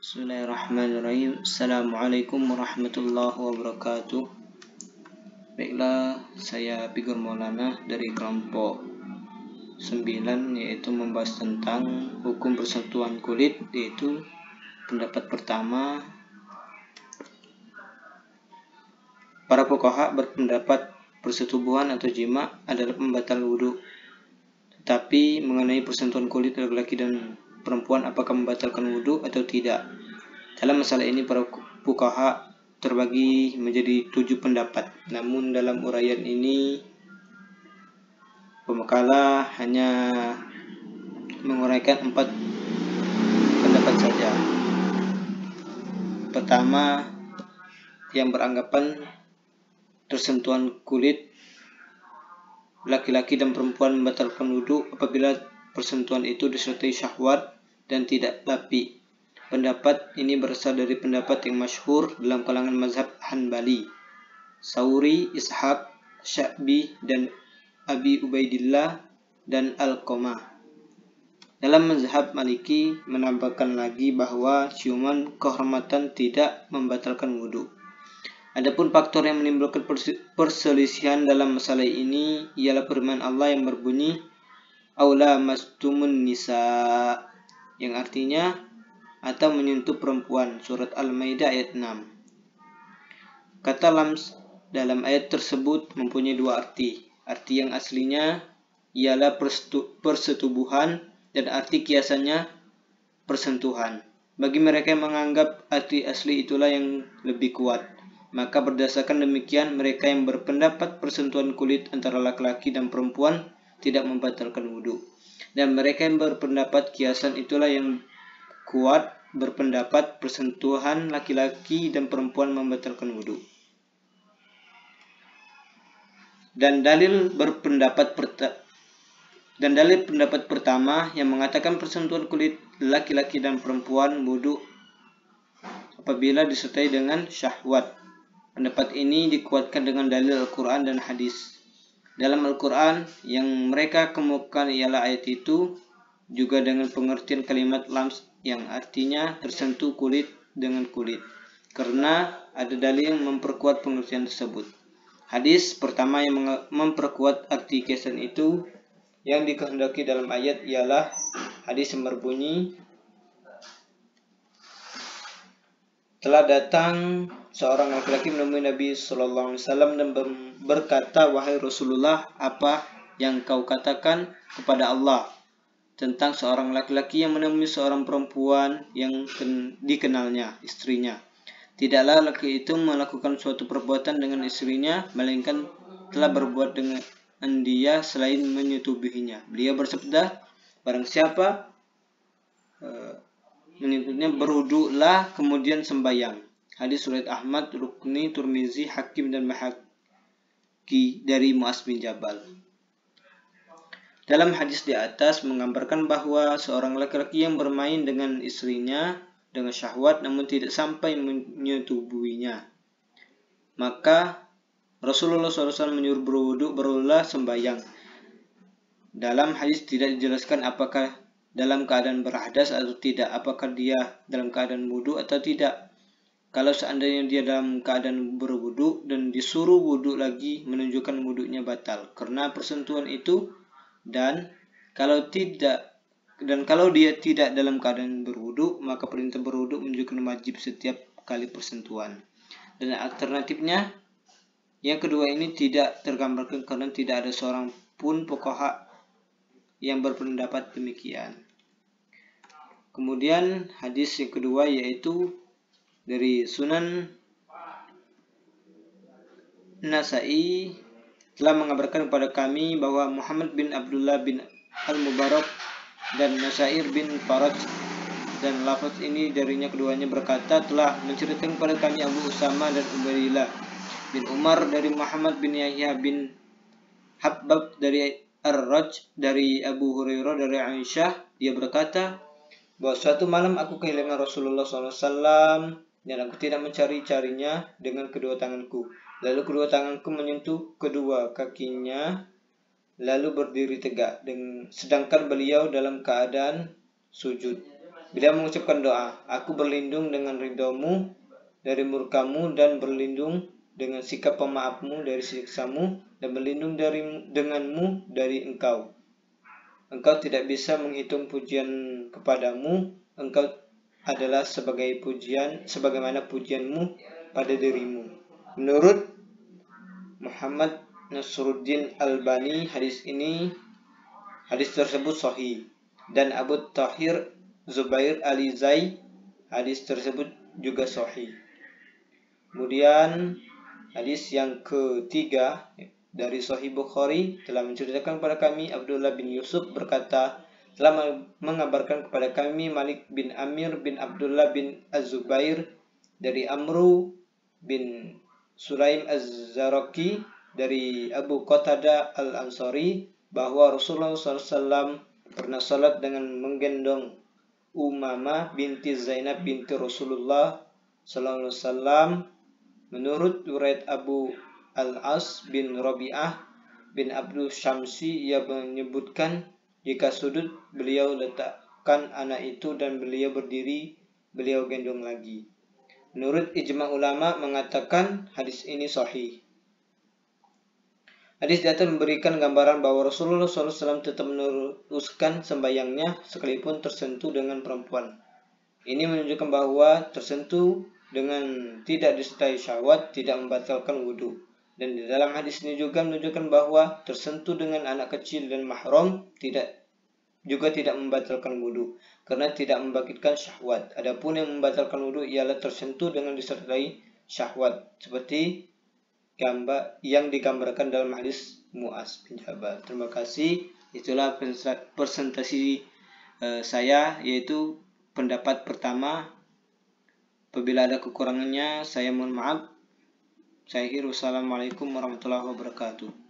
Bismillahirrahmanirrahim. Assalamualaikum warahmatullahi wabarakatuh. Baiklah, saya Figur Maulana dari kelompok 9, yaitu membahas tentang hukum persentuhan kulit, yaitu pendapat pertama. Para fuqaha berpendapat persetubuhan atau jima adalah pembatal wudhu. Tetapi mengenai persentuhan kulit laki-laki dan perempuan, apakah membatalkan wudhu atau tidak? Dalam masalah ini para fuqaha terbagi menjadi 7 pendapat. Namun dalam uraian ini pemakalah hanya menguraikan 4 pendapat saja. Pertama, yang beranggapan tersentuhan kulit laki-laki dan perempuan membatalkan wudhu apabila persentuhan itu disertai syahwat dan tidak lapi. Pendapat ini berasal dari pendapat yang masyhur dalam kalangan mazhab Hanbali, Sauri, Ishaq, Sya'bi, dan Abi Ubaidillah dan Alqamah. Dalam mazhab Maliki menambahkan lagi bahwa ciuman kehormatan tidak membatalkan wudhu. Adapun faktor yang menimbulkan perselisihan dalam masalah ini ialah firman Allah yang berbunyi aula mastumun nisa, yang artinya atau menyentuh perempuan, surat Al-Maidah ayat 6. Kata lams dalam ayat tersebut mempunyai 2 arti. Arti yang aslinya ialah persetubuhan dan arti kiasannya persentuhan. Bagi mereka yang menganggap arti asli itulah yang lebih kuat, maka berdasarkan demikian mereka yang berpendapat persentuhan kulit antara laki-laki dan perempuan tidak membatalkan wudhu. Dan mereka yang berpendapat kiasan itulah yang kuat, berpendapat persentuhan laki-laki dan perempuan membatalkan wudhu. Dan dalil pendapat pertama yang mengatakan persentuhan kulit laki-laki dan perempuan wudhu apabila disertai dengan syahwat. Pendapat ini dikuatkan dengan dalil Al-Quran dan hadis. Dalam Al-Quran yang mereka kemukakan ialah ayat itu juga dengan pengertian kalimat lams yang artinya tersentuh kulit dengan kulit, karena ada dalil yang memperkuat pengertian tersebut. Hadis pertama yang memperkuat arti kiasan itu yang dikehendaki dalam ayat ialah hadis yang berbunyi, telah datang seorang laki-laki menemui Nabi SAW dan berkata, wahai Rasulullah, apa yang kau katakan kepada Allah tentang seorang laki-laki yang menemui seorang perempuan yang dikenalnya, istrinya. Tidaklah laki itu melakukan suatu perbuatan dengan istrinya, melainkan telah berbuat dengan dia selain menyetubuhinya. Beliau bersabda, barang siapa menyebutnya berwudulah kemudian sembahyang. Hadis riwayat Ahmad, Rukni, Turmizi, Hakim, dan Mahaki dari Mu'az bin Jabal. Dalam hadis di atas menggambarkan bahwa seorang laki-laki yang bermain dengan istrinya dengan syahwat namun tidak sampai menyetubuhinya, maka Rasulullah SAW menyuruh berwudu, berulah sembahyang. Dalam hadis tidak dijelaskan apakah dalam keadaan berhadas atau tidak, apakah dia dalam keadaan wudu atau tidak. Kalau seandainya dia dalam keadaan berwudu dan disuruh wudu lagi, menunjukkan wudunya batal karena persentuhan itu. Dan kalau dia tidak dalam keadaan berwudu, maka perintah berwudu menunjukkan wajib setiap kali persentuhan. Dan alternatifnya yang kedua ini tidak tergambarkan karena tidak ada seorang pun fuqaha yang berpendapat demikian. Kemudian hadis yang kedua yaitu dari Sunan Nasa'i telah mengabarkan kepada kami bahwa Muhammad bin Abdullah bin Al-Mubarak dan Nasair bin Faraj, dan lafaz ini darinya keduanya berkata, telah menceritakan kepada kami Abu Usama dan Ubaidillah bin Umar dari Muhammad bin Yahya bin Habbab dari Ar-Raj dari Abu Hurairah dari Aisyah, dia berkata bahwa suatu malam aku kehilangan Rasulullah SAW dan aku tidak mencari-carinya dengan kedua tanganku. Lalu kedua tanganku menyentuh kedua kakinya, lalu berdiri tegak, sedangkan beliau dalam keadaan sujud. Beliau mengucapkan doa, aku berlindung dengan ridhamu dari murkamu dan berlindung dengan sikap pemaafmu dari siksamu dan berlindung denganmu dari engkau. Engkau tidak bisa menghitung pujian kepadamu, engkau adalah sebagaimana pujianmu pada dirimu. Menurut Muhammad Nasruddin Albani, hadis tersebut sahih, dan Abu Tahir Zubair Alizai, hadis tersebut juga sahih. Kemudian hadis yang ketiga dari Sahih Bukhari telah menceritakan kepada kami Abdullah bin Yusuf berkata, telah mengabarkan kepada kami Malik bin Amir bin Abdullah bin Az-Zubair dari Amru bin Sulaim Az-Zaraki dari Abu Qatadah Al-Ansari bahwa Rasulullah SAW pernah salat dengan menggendong Umamah binti Zainab binti Rasulullah SAW. Menurut riwayat Abu Al-As bin Rabi'ah bin Abdul Syamsi, ia menyebutkan jika sujud beliau letakkan anak itu dan beliau berdiri, beliau gendong lagi. Menurut ijma ulama mengatakan hadis ini sahih. Hadis di atas memberikan gambaran bahwa Rasulullah SAW tetap meneruskan sembahyangnya sekalipun tersentuh dengan perempuan. Ini menunjukkan bahwa tersentuh dengan tidak disertai syahwat tidak membatalkan wudhu. Dan di dalam hadis ini juga menunjukkan bahwa tersentuh dengan anak kecil dan mahram juga tidak membatalkan wudhu, karena tidak membangkitkan syahwat. Adapun yang membatalkan wudhu ialah tersentuh dengan disertai syahwat, seperti yang digambarkan dalam hadis Mu'az bin Jabal. Terima kasih. Itulah presentasi saya, yaitu pendapat pertama. Apabila ada kekurangannya, saya mohon maaf. Saya akhir. Wassalamualaikum warahmatullahi wabarakatuh.